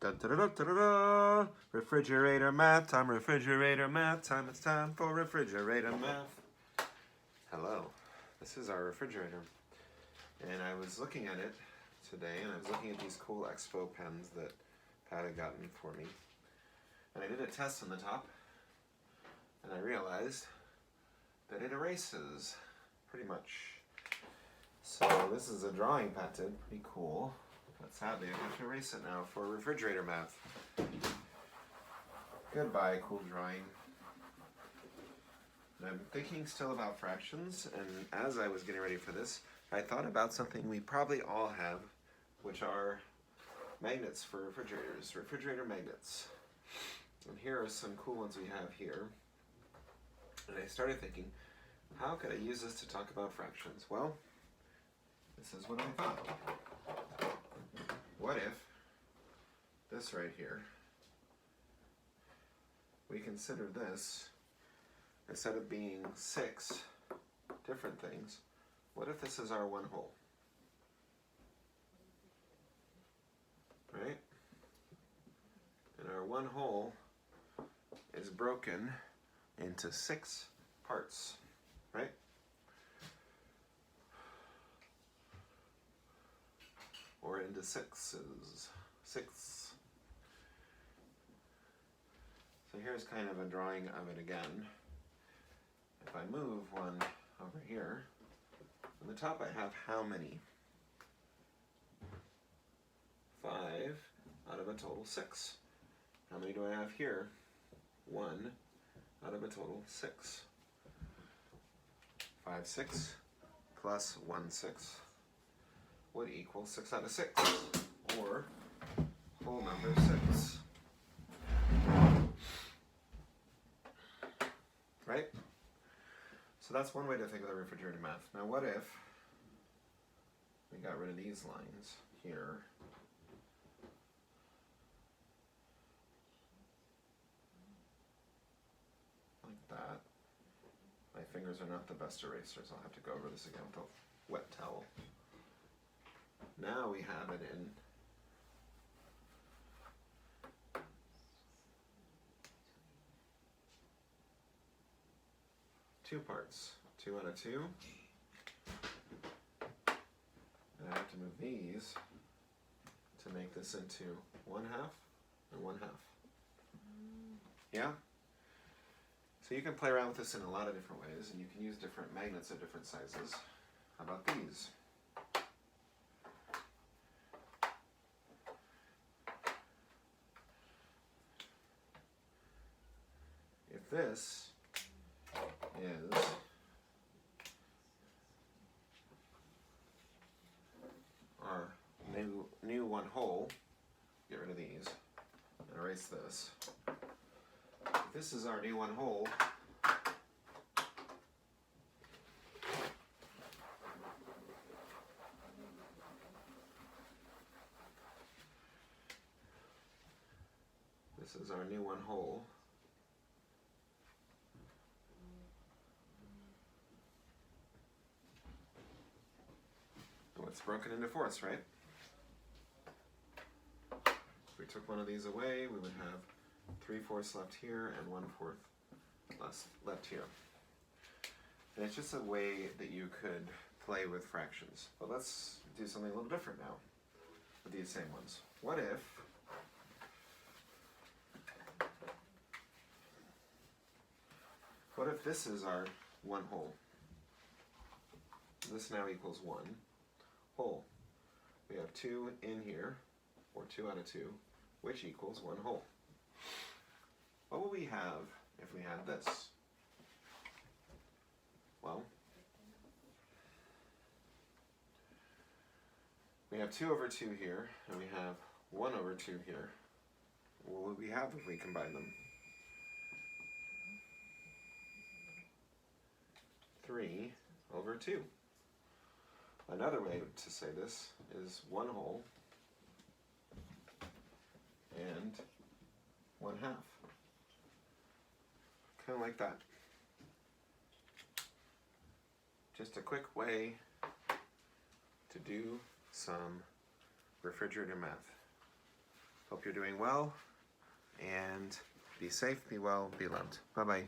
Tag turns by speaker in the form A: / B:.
A: Da, da, da, da, da, da. Refrigerator math time, refrigerator math time. It's time for refrigerator math. Hello, this is our refrigerator. And I was looking at it today, and I was looking at these cool Expo pens that Pat had gotten for me. And I did a test on the top, and I realized that it erases, pretty much. So this is a drawing Pat did, pretty cool. But sadly, I have to erase it now for refrigerator math. Goodbye, cool drawing. And I'm thinking still about fractions, and as I was getting ready for this, I thought about something we probably all have, which are magnets for refrigerators, refrigerator magnets. And here are some cool ones we have here. And I started thinking, how could I use this to talk about fractions? Well, this is what I thought. What if this right here, we consider this, instead of being 6 different things, what if this is our one whole? Right? And our one whole is broken into 6 parts, right? Or into sixes. 6. So here's kind of a drawing of it again. If I move one over here, on the top I have how many? 5 out of a total 6. How many do I have here? 1 out of a total 6. 5 6 plus 1 6 would equal 6 out of 6, or whole number 6. Right? So that's one way to think of the refrigerator math. Now what if we got rid of these lines here? Like that. My fingers are not the best erasers. I'll have to go over this again with a wet towel. Now we have it in two parts, 2 out of 2. And I have to move these to make this into 1/2 and 1/2. Yeah? So you can play around with this in a lot of different ways, and you can use different magnets of different sizes. How about these? If this is our new one whole, get rid of these and erase this. If this is our new one whole, this is our new one whole. It's broken into fourths, right? If we took one of these away, we would have 3/4 left here and 1/4 left here. And it's just a way that you could play with fractions. But let's do something a little different now with these same ones. What if this is our one whole? This now equals 1 whole. We have 2 in here, or 2 out of 2, which equals 1 whole. What would we have if we had this? Well, we have 2 over 2 here, and we have 1 over 2 here. What would we have if we combine them? 3 over 2. Another way to say this is 1 whole and 1/2. Kind of like that. Just a quick way to do some refrigerator math. Hope hope you're doing well, and be safe, be well, be loved. Bye-bye.